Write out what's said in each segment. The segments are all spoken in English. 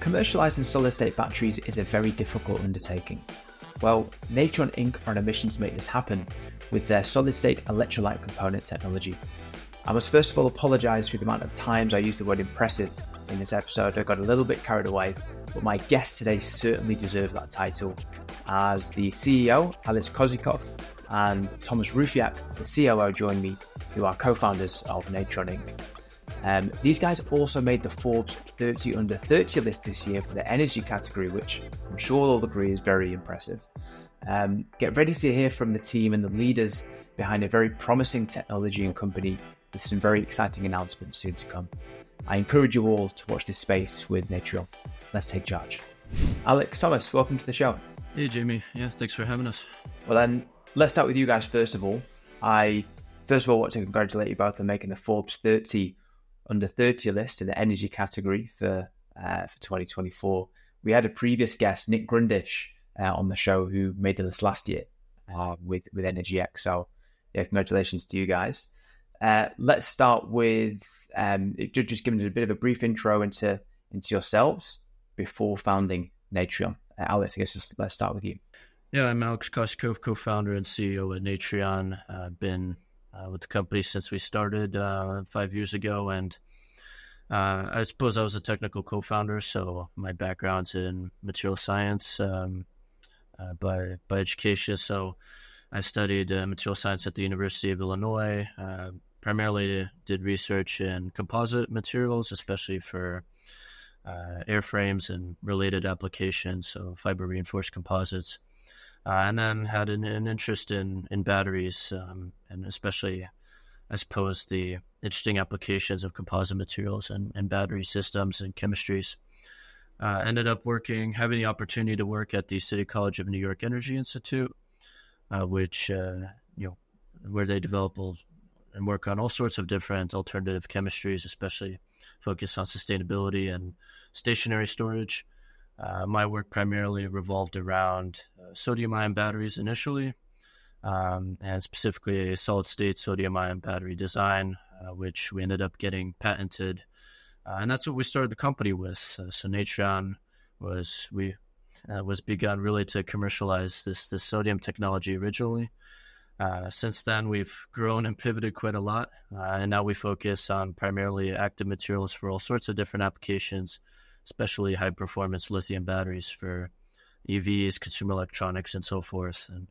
Commercializing solid-state batteries is a very difficult undertaking. Well, Natrion Inc are on a mission to make this happen with their Solid-State Electrolyte Component technology. I must first of all apologise for the amount of times I used the word impressive in this episode. I got a little bit carried away, but my guest today certainly deserves that title, as the CEO, Kosyakov, and Thomas Rouffiac, the COO, join me, who are co-founders of Natrion Inc. These guys also made the Forbes 30 under 30 list this year for the energy category, which I'm sure they'll agree is very impressive. Get ready to hear from the team and the leaders behind a very promising technology and company with some very exciting announcements soon to come. I encourage you all to watch this space with Natrion. Let's take charge. Alex, Thomas, welcome to the show. Hey, Jamie. Yeah, thanks for having us. Well, then, let's start with you guys first of all. I want to congratulate you both on making the Forbes 30 under 30 list in the energy category for 2024. We had a previous guest, Nick Grundish, on the show who made the list last year with Energy X. So, yeah, congratulations to you guys. Let's start with just giving a bit of a brief intro into yourselves before founding Natrion. Alex, I guess let's start with you. Yeah, I'm Alex Kosyakov, co-founder and CEO at Natrion. I've been with the company since we started 5 years ago, and I suppose I was a technical co-founder, so my background's in material science by education. So I studied material science at the University of Illinois, primarily did research in composite materials, especially for airframes and related applications, so fiber reinforced composites. And then had an interest in batteries, and especially, I suppose, the interesting applications of composite materials and battery systems and chemistries. Ended up having the opportunity to work at the City College of New York Energy Institute, which, where they develop and work on all sorts of different alternative chemistries, especially focused on sustainability and stationary storage. My work primarily revolved around sodium-ion batteries initially, and specifically a solid-state sodium-ion battery design, which we ended up getting patented. And that's what we started the company with. So Natrion was begun really to commercialize this sodium technology originally. Since then, we've grown and pivoted quite a lot, and now we focus on primarily active materials for all sorts of different applications, especially high-performance lithium batteries for EVs, consumer electronics, and so forth. And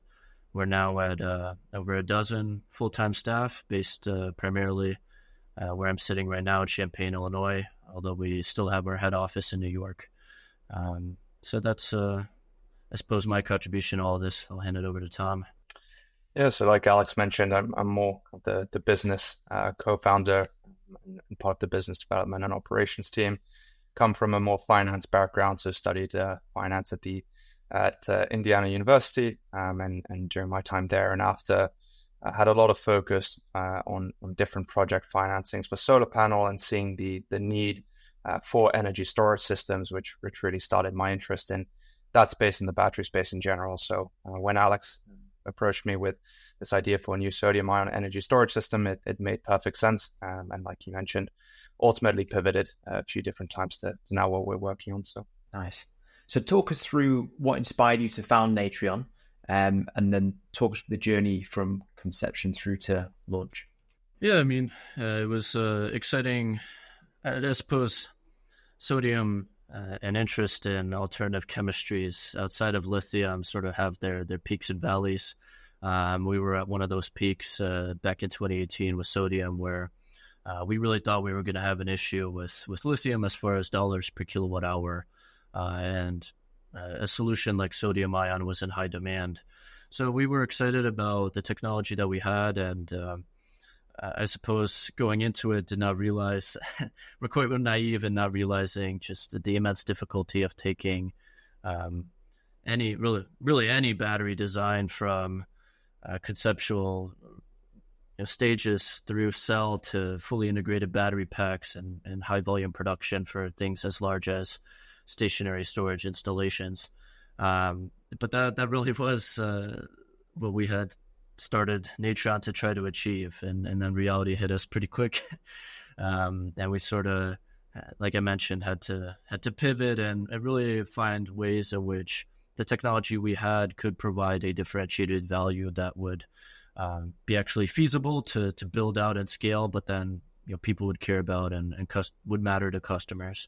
we're now at over a dozen full-time staff based primarily where I'm sitting right now in Champaign, Illinois, although we still have our head office in New York. So that's, I suppose, my contribution to all of this. I'll hand it over to Tom. Yeah, so like Alex mentioned, I'm more of the business co-founder and part of the business development and operations team. Come from a more finance background, so studied finance at Indiana University, and during my time there and after, I had a lot of focus on different project financings for solar panel and seeing the need for energy storage systems, which really started my interest in that space and the battery space in general. So when Alex approached me with this idea for a new sodium-ion energy storage system, it made perfect sense. And like you mentioned, ultimately pivoted a few different times to now what we're working on. So nice. So talk us through what inspired you to found Natrion, and then talk us through the journey from conception through to launch. Yeah, I mean, it was exciting. I suppose sodium and interest in alternative chemistries outside of lithium sort of have their peaks and valleys. We were at one of those peaks back in 2018 with sodium, where we really thought we were going to have an issue with lithium as far as dollars per kilowatt hour, and a solution like sodium ion was in high demand. So we were excited about the technology that we had, and I suppose going into it, did not realize we're quite naive in not realizing just the immense difficulty of taking any battery design from conceptual stages through cell to fully integrated battery packs and high volume production for things as large as stationary storage installations. but that really was what we had started Natron to try to achieve, and then reality hit us pretty quick. And we sort of, like I mentioned, had to pivot and really find ways in which the technology we had could provide a differentiated value that would be actually feasible to build out and scale, but then people would care about and would matter to customers.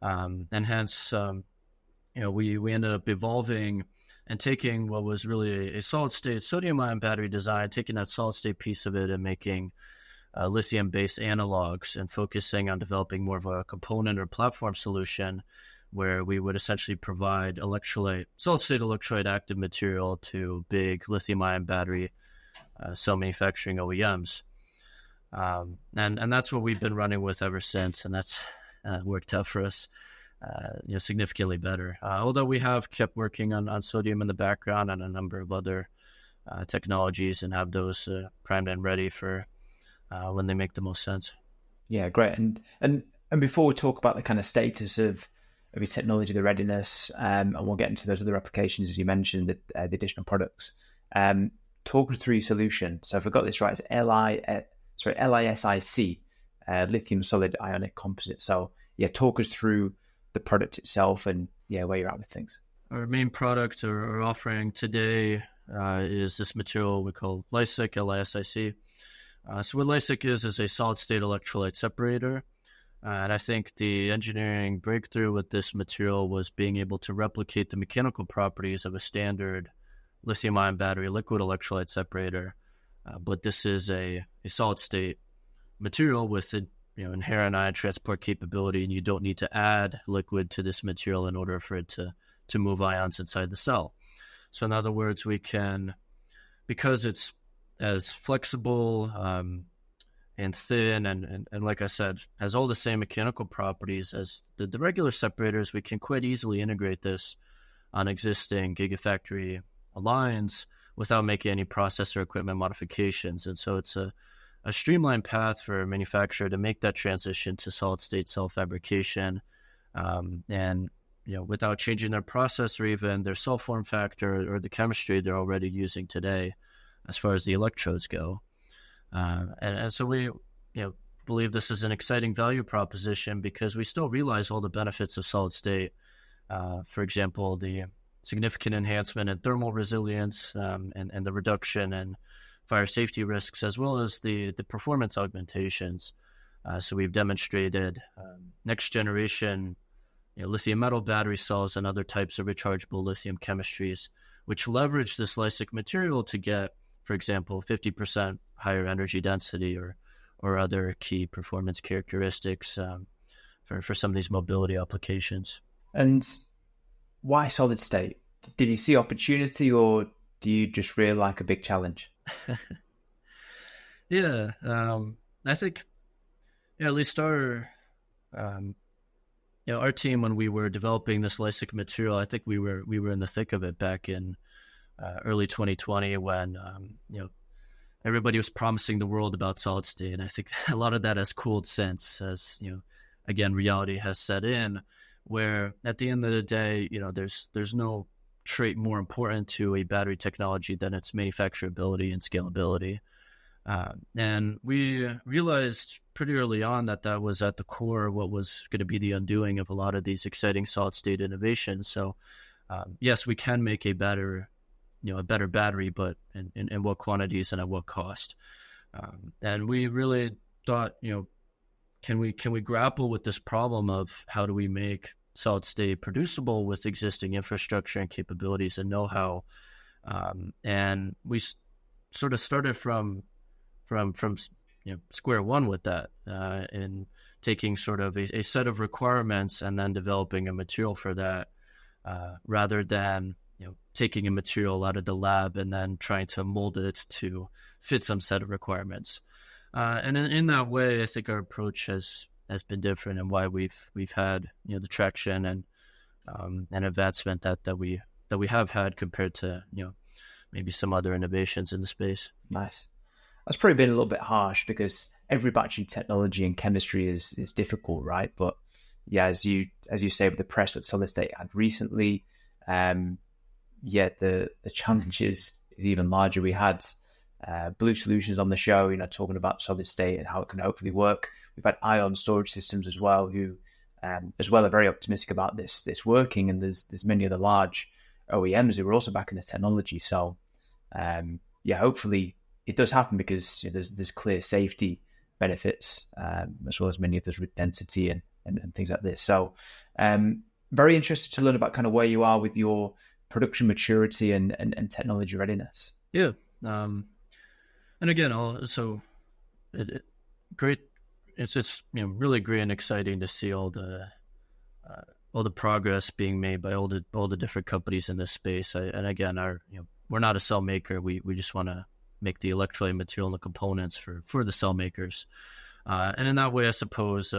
And hence, we ended up evolving and taking what was really a solid-state sodium-ion battery design, taking that solid-state piece of it and making lithium-based analogs and focusing on developing more of a component or platform solution where we would essentially provide solid-state electrolyte active material to big lithium-ion battery cell manufacturing OEMs. And that's what we've been running with ever since, and that's worked out for us significantly better. Although we have kept working on sodium in the background and a number of other technologies and have those primed and ready for when they make the most sense. Yeah, great. And before we talk about the kind of status of your technology, the readiness, and we'll get into those other applications as you mentioned, the additional products. Talk us through your solution. So if I got this right, it's LYSC, lithium solid ionic composite. So yeah, talk us through the product itself and where you're at with things. Our main product or offering today is this material we call LYSC, LYSC. So what LYSC is a solid-state electrolyte separator. And I think the engineering breakthrough with this material was being able to replicate the mechanical properties of a standard lithium-ion battery liquid electrolyte separator. But this is a solid-state material with inherent ion transport capability, and you don't need to add liquid to this material in order for it to move ions inside the cell. So in other words, we can, because it's as flexible and thin and like I said, has all the same mechanical properties as the regular separators, we can quite easily integrate this on existing gigafactory lines without making any process or equipment modifications. And so it's a streamlined path for a manufacturer to make that transition to solid-state cell fabrication, and without changing their process or even their cell form factor or the chemistry they're already using today, as far as the electrodes go. And so we believe this is an exciting value proposition because we still realize all the benefits of solid-state. For example, the significant enhancement in thermal resilience and the reduction in fire safety risks, as well as the performance augmentations. So we've demonstrated next generation lithium metal battery cells and other types of rechargeable lithium chemistries, which leverage this LYSC material to get, for example, 50% higher energy density or other key performance characteristics for some of these mobility applications. And why solid state? Did you see opportunity, or do you just really like a big challenge? I think at least our team, when we were developing this LYSC material, I think we were in the thick of it back in early 2020 when everybody was promising the world about solid state. And I think a lot of that has cooled since, as again, reality has set in, where at the end of the day, there's no trait more important to a battery technology than its manufacturability and scalability. And we realized pretty early on that was at the core of what was going to be the undoing of a lot of these exciting solid-state innovations. So, yes, we can make a better battery, but in what quantities and at what cost? And we really thought, can we grapple with this problem of how do we make solid state producible with existing infrastructure and capabilities and know-how? And we sort of started from square one with that, in taking sort of a set of requirements and then developing a material for that, rather than taking a material out of the lab and then trying to mold it to fit some set of requirements. And in that way, I think our approach has been different, and why we've had the traction and advancement that we have had compared to maybe some other innovations in the space. Nice. That's probably been a little bit harsh because every battery technology and chemistry is difficult, right? But yeah, as you say, with the press that Solid-State had recently, yeah, the challenge is even larger. We had Blue Solutions on the show, talking about solid state and how it can hopefully work. We've had Ion Storage Systems as well, who as well are very optimistic about this working. And there's many other large OEMs who are also backing the technology. So yeah, hopefully it does happen, because there's clear safety benefits, as well as many others with density and things like this. So very interested to learn about kind of where you are with your production maturity and technology readiness. Yeah. And again, great. It's really great and exciting to see all the progress being made by all the different companies in this space. And again, we're not a cell maker. We just want to make the electrolyte material and the components for the cell makers. And in that way, I suppose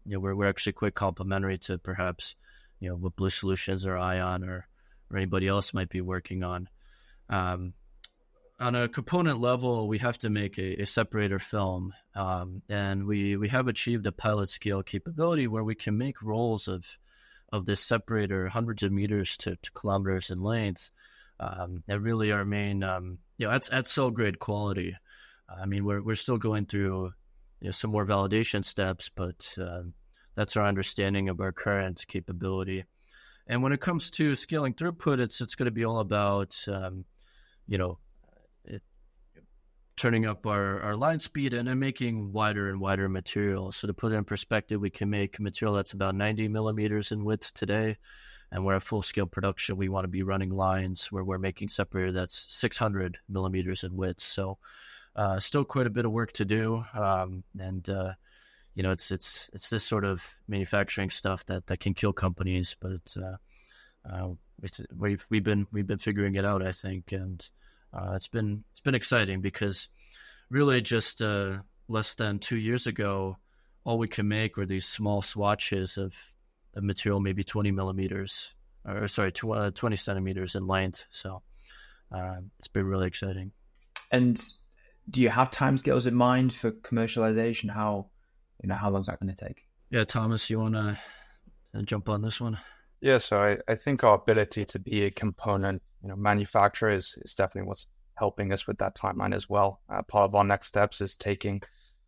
we're actually quite complementary to perhaps what Blue Solutions or Ion or anybody else might be working on. On a component level, we have to make a separator film, and we have achieved a pilot scale capability where we can make rolls of this separator hundreds of meters to kilometers in length. That really our main, at cell grade quality. I mean, we're still going through some more validation steps, but that's our understanding of our current capability. And when it comes to scaling throughput, it's going to be all about turning up our line speed and making wider and wider material. So to put it in perspective, we can make material that's about 90 millimeters in width today. And we're at full scale production. We want to be running lines where we're making separator that's 600 millimeters in width. So still quite a bit of work to do. It's this sort of manufacturing stuff that can kill companies, but we've been figuring it out, I think. And it's been exciting, because really just less than 2 years ago, all we could make were these small swatches of material, maybe 20 centimeters in length. So it's been really exciting. And do you have timescales in mind for commercialization? How long is that going to take? Yeah, Thomas, you want to jump on this one? Yeah, so I think our ability to be a component manufacturer is definitely what's helping us with that timeline as well. Part of our next steps is taking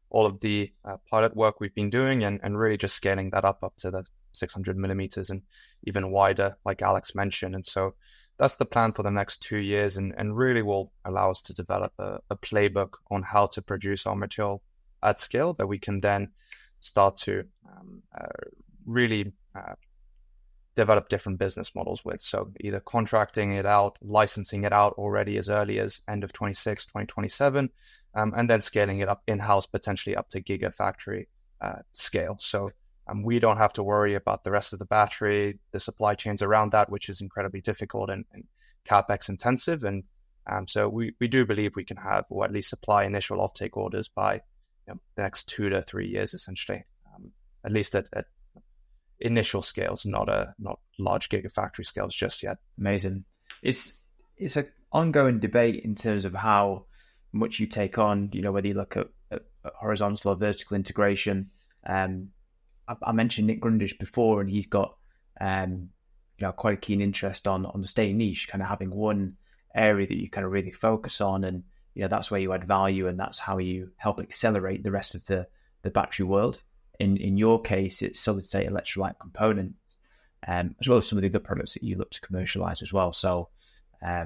all of the pilot work we've been doing and really just scaling that up to the 600 millimeters and even wider, like Alex mentioned. And so that's the plan for the next 2 years, and really will allow us to develop a playbook on how to produce our material at scale that we can then start to really develop different business models with. So either contracting it out, licensing it out already as early as end of 2027, and then scaling it up in-house, potentially up to gigafactory scale. So we don't have to worry about the rest of the battery, the supply chains around that, which is incredibly difficult and CapEx intensive. And so we do believe we can have, or at least supply initial offtake orders by the next 2 to 3 years, essentially, at least at initial scales, not large gigafactory scales just yet. Amazing. It's an ongoing debate in terms of how much you take on, whether you look at horizontal or vertical integration. I mentioned Nick Grundish before, and he's got quite a keen interest on the state niche, kind of having one area that you kind of really focus on, and that's where you add value, and that's how you help accelerate the rest of the battery world. In your case, it's Solid-State Electrolyte Component, as well as some of the other products that you look to commercialize as well. So I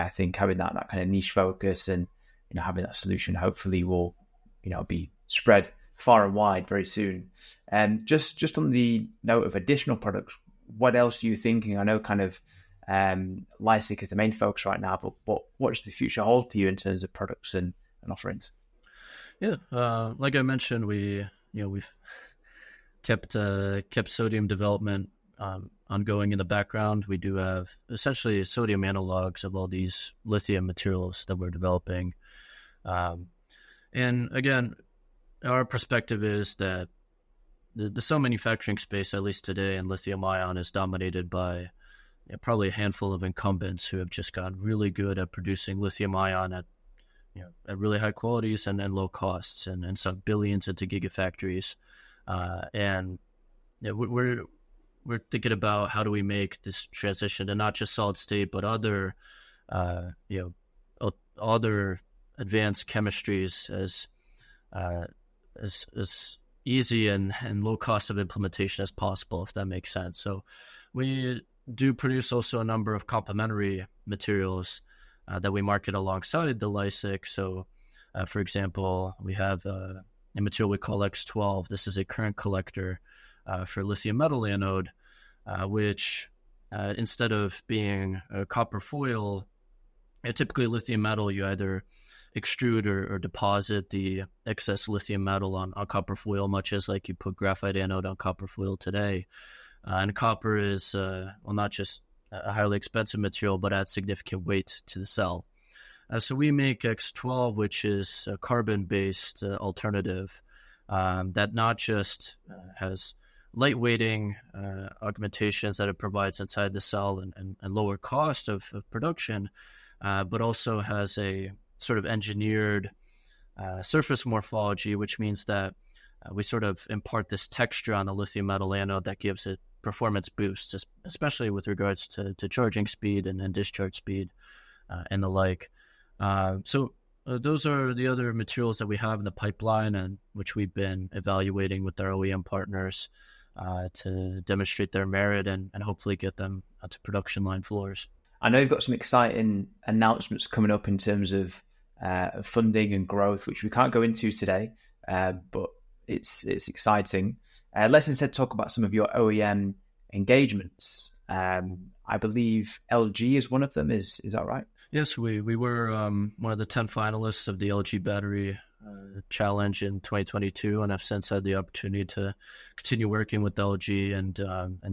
think having that kind of niche focus and having that solution hopefully will be spread far and wide very soon. And just on the note of additional products, what else are you thinking? I know kind of LYSC is the main focus right now, but what does the future hold for you in terms of products and offerings? Yeah, like I mentioned, we've kept sodium development ongoing in the background. We do have essentially sodium analogs of all these lithium materials that we're developing. And again, our perspective is that the cell manufacturing space, at least today in lithium ion, is dominated by probably a handful of incumbents who have just gotten really good at producing lithium ion at really high qualities and low costs, and sunk billions into gigafactories. we're thinking about how do we make this transition to not just solid state, but other, other advanced chemistries as easy and low cost of implementation as possible, if that makes sense. So we do produce also a number of complementary materials that we market alongside the LYSC. So, for example, we have a material we call X12. This is a current collector for lithium metal anode, which instead of being a copper foil, typically lithium metal, you either extrude or deposit the excess lithium metal on copper foil, much as like you put graphite anode on copper foil today. And copper is, not just a highly expensive material, but adds significant weight to the cell. So we make X12, which is a carbon-based alternative that not just has lightweighting augmentations that it provides inside the cell and lower cost of production, but also has a sort of engineered surface morphology, which means that we sort of impart this texture on the lithium metal anode that gives it performance boosts, especially with regards to charging speed and discharge speed and the like. So those are the other materials that we have in the pipeline and which we've been evaluating with our OEM partners to demonstrate their merit and hopefully get them onto production line floors. I know you've got some exciting announcements coming up in terms of funding and growth, which we can't go into today, but it's exciting. Let's instead talk about some of your OEM engagements. I believe LG is one of them. Is that right? Yes, we were one of the 10 finalists of the LG Battery Challenge in 2022, and I've since had the opportunity to continue working with LG and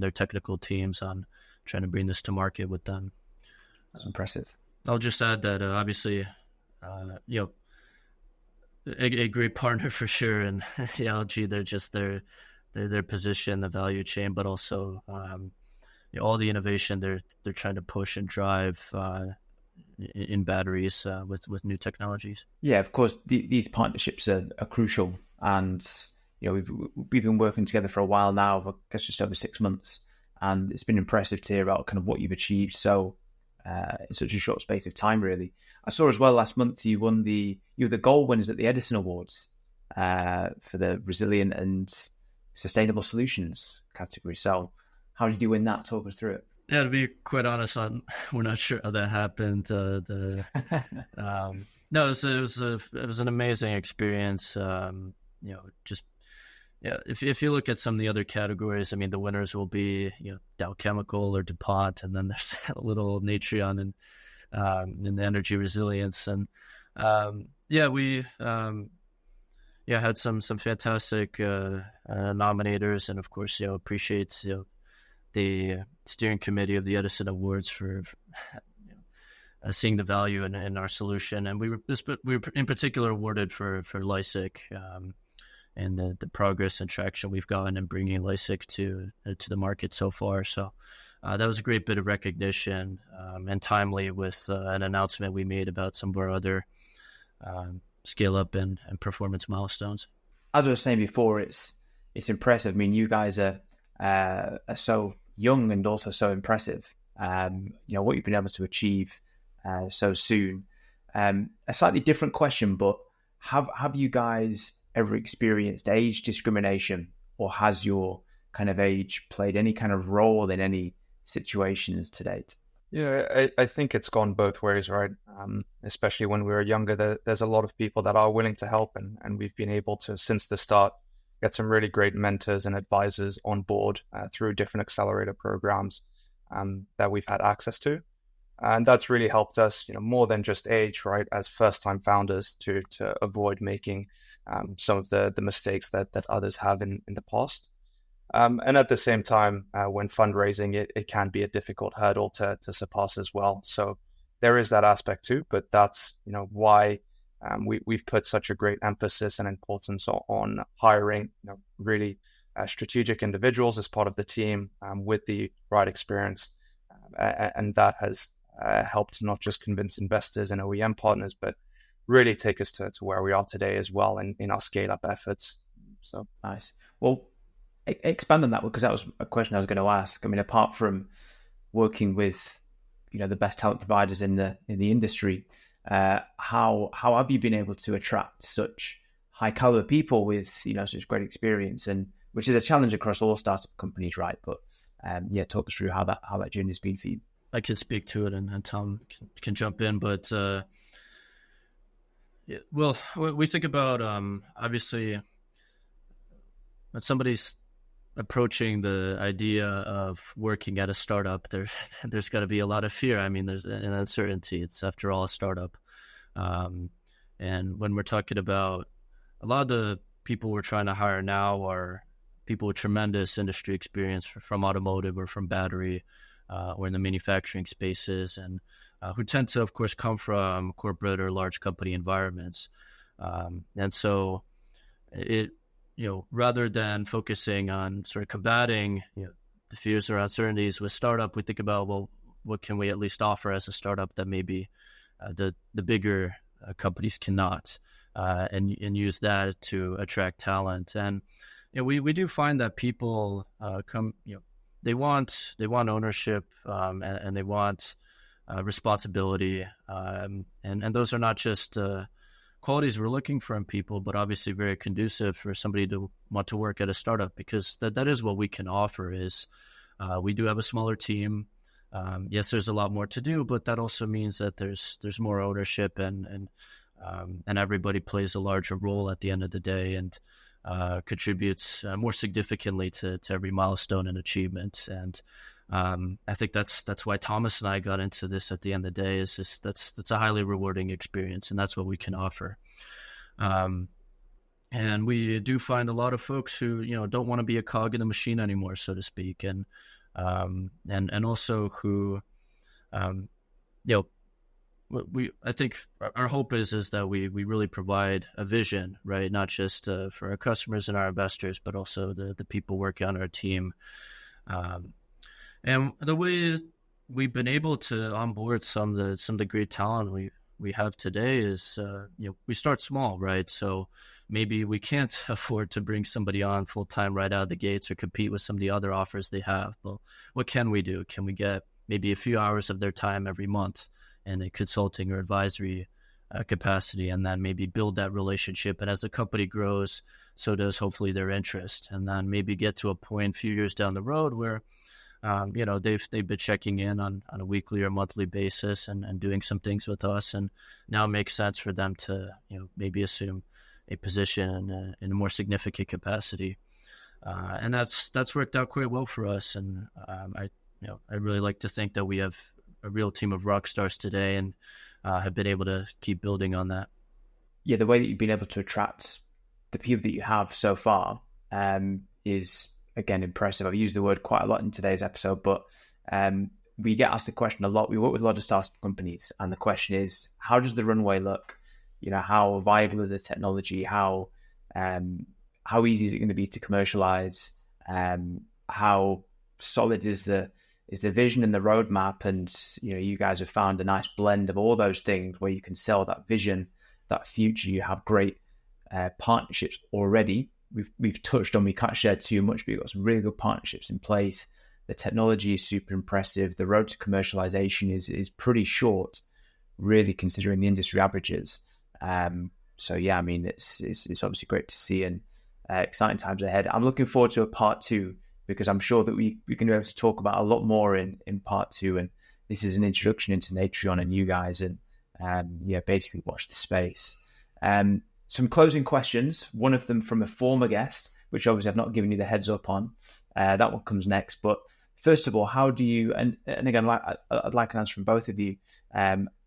their technical teams on trying to bring this to market with them. That's impressive. I'll just add that obviously, a great partner for sure, and the LG, they're just their position, the value chain, but also all the innovation they're trying to push and drive in batteries with new technologies. Yeah, of course, these partnerships are crucial, and we've been working together for a while now, I guess just over 6 months, and it's been impressive to hear about kind of what you've achieved in such a short space of time. Really, I saw as well last month you were the gold winners at the Edison Awards for the Resilient and Sustainable Solutions category. So, how did you win that? Talk us through it. Yeah, to be quite honest, we're not sure how that happened. No, it was an amazing experience. If you look at some of the other categories, I mean, the winners will be Dow Chemical or DuPont, and then there's a little Natrion and in the energy resilience, and we had some fantastic nominators, and of course appreciates the steering committee of the Edison Awards for seeing the value in our solution, and we were in particular awarded for LYSC. And the progress and traction we've gotten in bringing LYSC to the market so far. So that was a great bit of recognition and timely with an announcement we made about some of our other scale-up and performance milestones. As I was saying before, it's impressive. I mean, you guys are so young and also so impressive. What you've been able to achieve so soon. A slightly different question, but have you guys ever experienced age discrimination, or has your kind of age played any kind of role in any situations to date? Yeah, I think it's gone both ways, right? Especially when we were younger, there's a lot of people that are willing to help, and we've been able to, since the start, get some really great mentors and advisors on board through different accelerator programs that we've had access to. And that's really helped us, more than just age, right, as first-time founders to avoid making some of the mistakes that others have in the past. And at the same time, when fundraising, it can be a difficult hurdle to surpass as well. So there is that aspect too, but that's why we've put such a great emphasis and importance on hiring really strategic individuals as part of the team with the right experience, and that has helped not just convince investors and OEM partners, but really take us to where we are today as well in our scale-up efforts. So nice. Well, Expand on that, because that was a question I was going to ask. I mean, apart from working with, the best talent providers in the industry, how have you been able to attract such high caliber people with such great experience, and which is a challenge across all startup companies, right? But talk us through how that journey has been for you. I can speak to it, and Tom can jump in, but well, we think about obviously when somebody's approaching the idea of working at a startup, there's got to be a lot of fear. I mean, there's an uncertainty. It's, after all, a startup. And when we're talking about a lot of the people we're trying to hire now are people with tremendous industry experience from automotive or from battery or in the manufacturing spaces, and who tend to, of course, come from corporate or large company environments. And so rather than focusing on sort of combating the fears or uncertainties with startup, we think about, well, what can we at least offer as a startup that maybe the bigger companies cannot, and use that to attract talent. And we do find that people come, they want ownership, and they want responsibility, and those are not just qualities we're looking for in people, but obviously very conducive for somebody to want to work at a startup, because that is what we can offer. Is we do have a smaller team. Yes, there's a lot more to do, but that also means that there's more ownership, and everybody plays a larger role at the end of the day, and contributes more significantly to every milestone and achievement. And I think that's why Thomas and I got into this at the end of the day. Is just that's a highly rewarding experience, and that's what we can offer. And we do find a lot of folks who don't want to be a cog in the machine anymore, so to speak, and also who I think our hope is that we really provide a vision, right? Not just for our customers and our investors, but also the people working on our team. And the way we've been able to onboard some of the great talent we have today is, we start small, right? So maybe we can't afford to bring somebody on full time right out of the gates or compete with some of the other offers they have. But what can we do? Can we get maybe a few hours of their time every month in a consulting or advisory capacity, and then maybe build that relationship? And as the company grows, so does hopefully their interest, and then maybe get to a point a few years down the road where they've been checking in on a weekly or monthly basis and doing some things with us, and now it makes sense for them to maybe assume a position in a more significant capacity, and that's worked out quite well for us. And I really like to think that we have a real team of rock stars today, and have been able to keep building on that. Yeah, the way that you've been able to attract the people that you have so far is, again, impressive. I've used the word quite a lot in today's episode, but we get asked the question a lot. We work with a lot of startup companies, and the question is, how does the runway look? How viable is the technology? How easy is it going to be to commercialize? How solid is the vision and the roadmap? And you guys have found a nice blend of all those things where you can sell that vision, that future. You have great partnerships already. We've touched on, we can't share too much, but you've got some really good partnerships in place. The technology is super impressive. The road to commercialization is pretty short, really, considering the industry averages. So yeah, I mean, it's obviously great to see, and exciting times ahead. I'm looking forward to a part 2, because I'm sure that we can be able to talk about a lot more in part 2. And this is an introduction into Natrion and you guys, and basically watch the space. Some closing questions, one of them from a former guest, which obviously I've not given you the heads up on. That one comes next. But first of all, how do you, and again, I'd like an answer from both of you,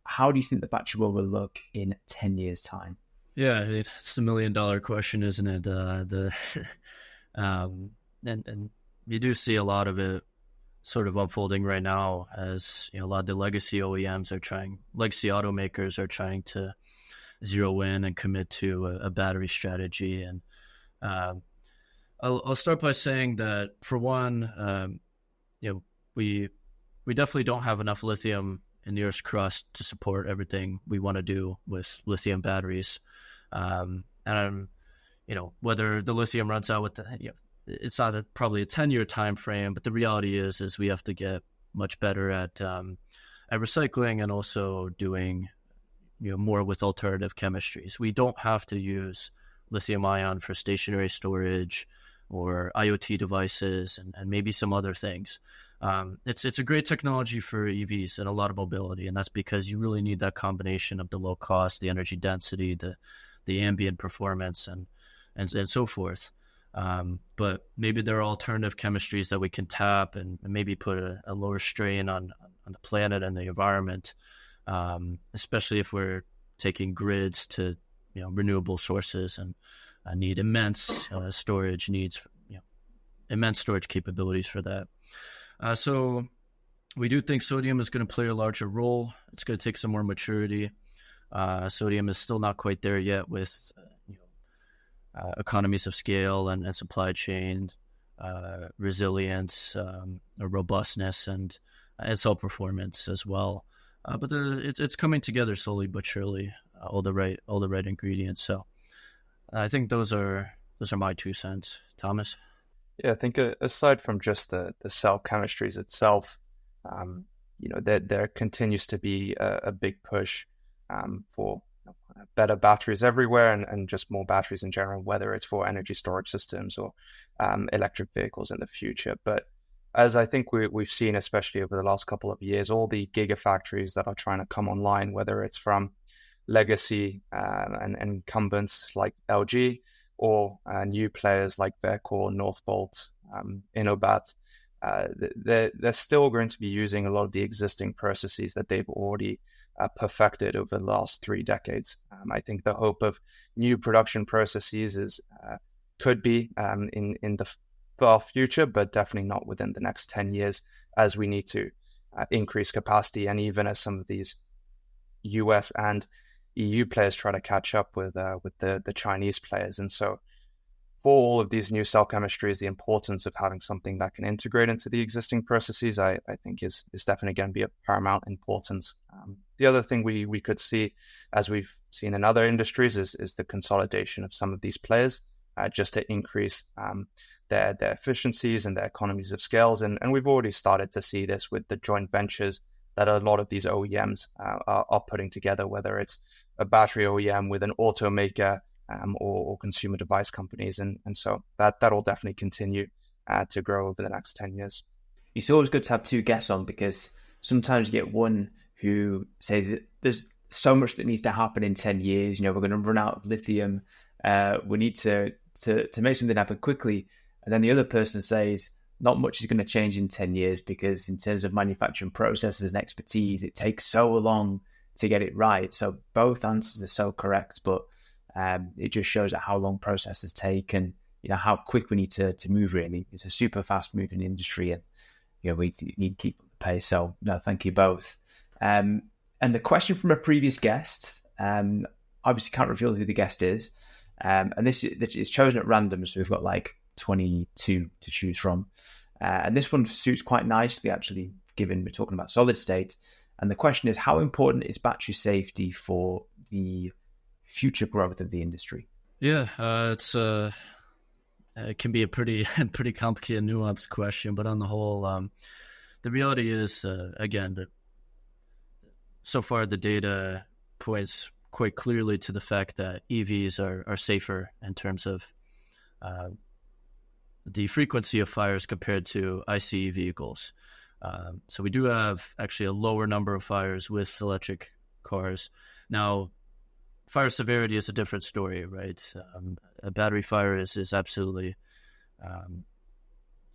how do you think the battery world will look in 10 years' time? Yeah, it's the $1 million question, isn't it? And you do see a lot of it sort of unfolding right now, as a lot of the legacy OEMs legacy automakers are trying to zero in and commit to a battery strategy. And I'll start by saying that, for one, we definitely don't have enough lithium in the Earth's crust to support everything we want to do with lithium batteries. And whether the lithium runs out with it's not probably a 10-year time frame, but the reality is we have to get much better at recycling and also doing more with alternative chemistries. We don't have to use lithium ion for stationary storage or IoT devices and maybe some other things. It's a great technology for EVs and a lot of mobility, and that's because you really need that combination of the low cost, the energy density, the ambient performance, and so forth. But maybe there are alternative chemistries that we can tap and maybe put a lower strain on the planet and the environment, especially if we're taking grids to renewable sources and need immense storage needs, immense storage capabilities for that. So we do think sodium is going to play a larger role. It's going to take some more maturity. Sodium is still not quite there yet with economies of scale and supply chain resilience, robustness, and cell performance as well. But it's coming together slowly but surely. All the right ingredients. So I think those are my 2 cents. Thomas? Yeah, I think aside from just the cell chemistries itself, there continues to be a big push for better batteries everywhere and just more batteries in general, whether it's for energy storage systems or electric vehicles in the future. But as I think we've seen, especially over the last couple of years, all the gigafactories that are trying to come online, whether it's from legacy and incumbents like LG or new players like Verkor, Northvolt, Innobat, they're still going to be using a lot of the existing processes that they've already perfected over the last 3 decades. I think the hope of new production processes could be in the far future, but definitely not within the next 10 years, as we need to increase capacity, and even as some of these US and EU players try to catch up with the Chinese players. And so for all of these new cell chemistries, the importance of having something that can integrate into the existing processes, I think is definitely going to be of paramount importance. The other thing we could see, as we've seen in other industries, is the consolidation of some of these players, just to increase their efficiencies and their economies of scales. And we've already started to see this with the joint ventures that a lot of these OEMs are putting together, whether it's a battery OEM with an automaker or consumer device companies. And so that'll definitely continue to grow over the next 10 years. It's always good to have 2 guests on, because sometimes you get one who says that there's so much that needs to happen in 10 years. We're going to run out of lithium. We need to make something happen quickly. And then the other person says, not much is going to change in 10 years, because in terms of manufacturing processes and expertise, it takes so long to get it right. So both answers are so correct, but it just shows how long processes take and how quick we need to move, really. It's a super fast moving industry, and we need to keep up the pace. So no, thank you both. And the question from a previous guest, obviously can't reveal who the guest is, and this is chosen at random, so we've got like 22 to choose from. And this one suits quite nicely, actually, given we're talking about solid state. And the question is, how important is battery safety for the future growth of the industry? Yeah, it can be a pretty complicated, nuanced question. But on the whole, the reality is, again, that so far the data points quite clearly to the fact that EVs are safer in terms of the frequency of fires compared to ICE vehicles. So we do have actually a lower number of fires with electric cars. Now, fire severity is a different story, right? A battery fire is absolutely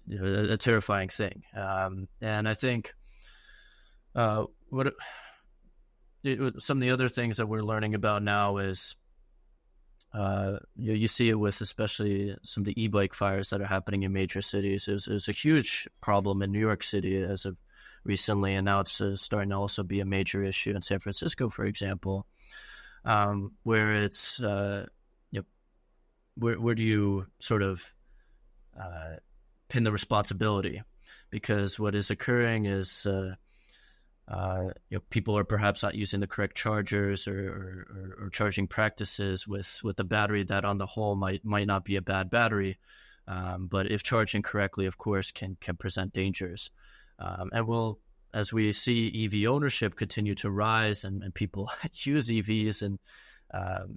a terrifying thing. And I think some of the other things that we're learning about now is you see it with especially some of the e-bike fires that are happening in major cities. It was a huge problem in New York City as of recently, and now it's starting to also be a major issue in San Francisco, for example, where it's where do you sort of pin the responsibility? Because what is occurring is people are perhaps not using the correct chargers or charging practices with a battery that on the whole might not be a bad battery, but if charged incorrectly, of course, can present dangers. And as we see EV ownership continue to rise and people use EVs and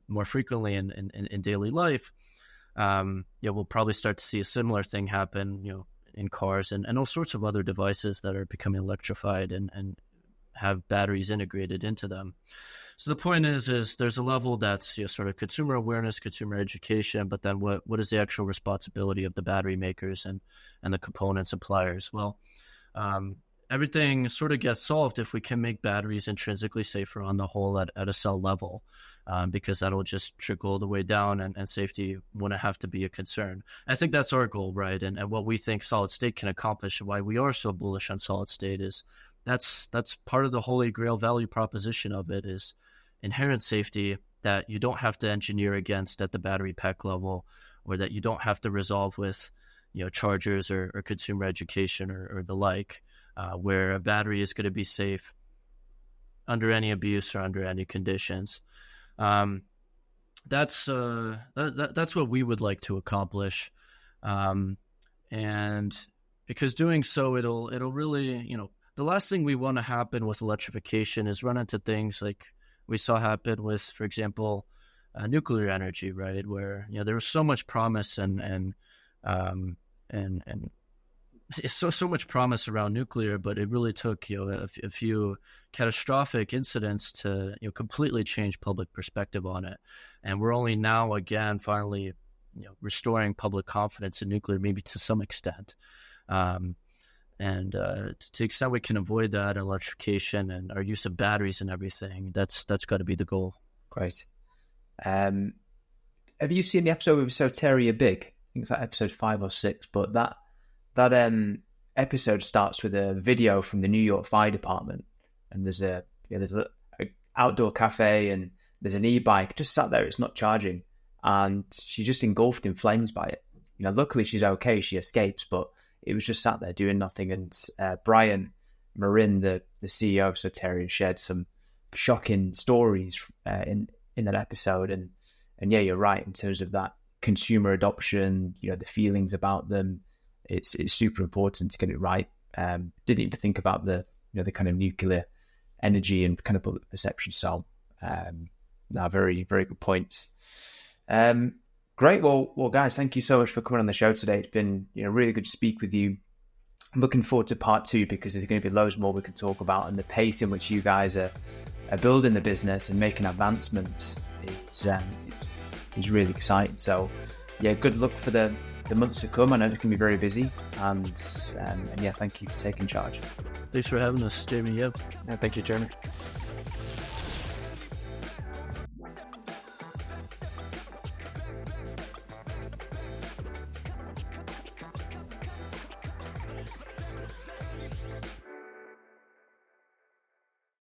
more frequently in daily life, we'll probably start to see a similar thing happen, in cars and all sorts of other devices that are becoming electrified and have batteries integrated into them. So the point is there's a level that's sort of consumer awareness, consumer education, but then what is the actual responsibility of the battery makers and the component suppliers? Well, everything sort of gets solved if we can make batteries intrinsically safer on the whole at a cell level, because that'll just trickle the way down and safety wouldn't have to be a concern. I think that's our goal, right? And what we think solid state can accomplish, why we are so bullish on solid state, is that's part of the holy grail value proposition of it, is inherent safety that you don't have to engineer against at the battery pack level, or that you don't have to resolve with chargers or consumer education or the like, where a battery is going to be safe under any abuse or under any conditions. That's what we would like to accomplish, and because doing so, it'll really, the last thing we want to happen with electrification is run into things like we saw happen with, for example, nuclear energy, right? Where there was so much promise and so much promise around nuclear, but it really took a few catastrophic incidents to completely change public perspective on it. And we're only now again finally restoring public confidence in nuclear, maybe to some extent. And to the extent we can avoid that, electrification and our use of batteries and everything, that's got to be the goal. Great. Have you seen the episode with Soteria Big? I think it's like episode 5 or 6, but that episode starts with a video from the New York Fire Department, and there's a outdoor cafe, and there's an e-bike just sat there. It's not charging, and she's just engulfed in flames by it. Luckily she's okay. She escapes, but it was just sat there doing nothing. And Brian Marin, the CEO of Soteria, shared some shocking stories in that episode. And yeah, you're right in terms of that consumer adoption. The feelings about them. It's super important to get it right. Didn't even think about the kind of nuclear energy and kind of public perception. So, very, very good points. Great. Well, guys, thank you so much for coming on the show today. It's been really good to speak with you. I'm looking forward to part 2, because there's going to be loads more we can talk about, and the pace in which you guys are building the business and making advancements is really exciting. So, yeah, good luck for the months to come. I know it can be very busy, and yeah, thank you for taking charge. Thanks for having us, Jamie. Yeah, thank you, Jeremy.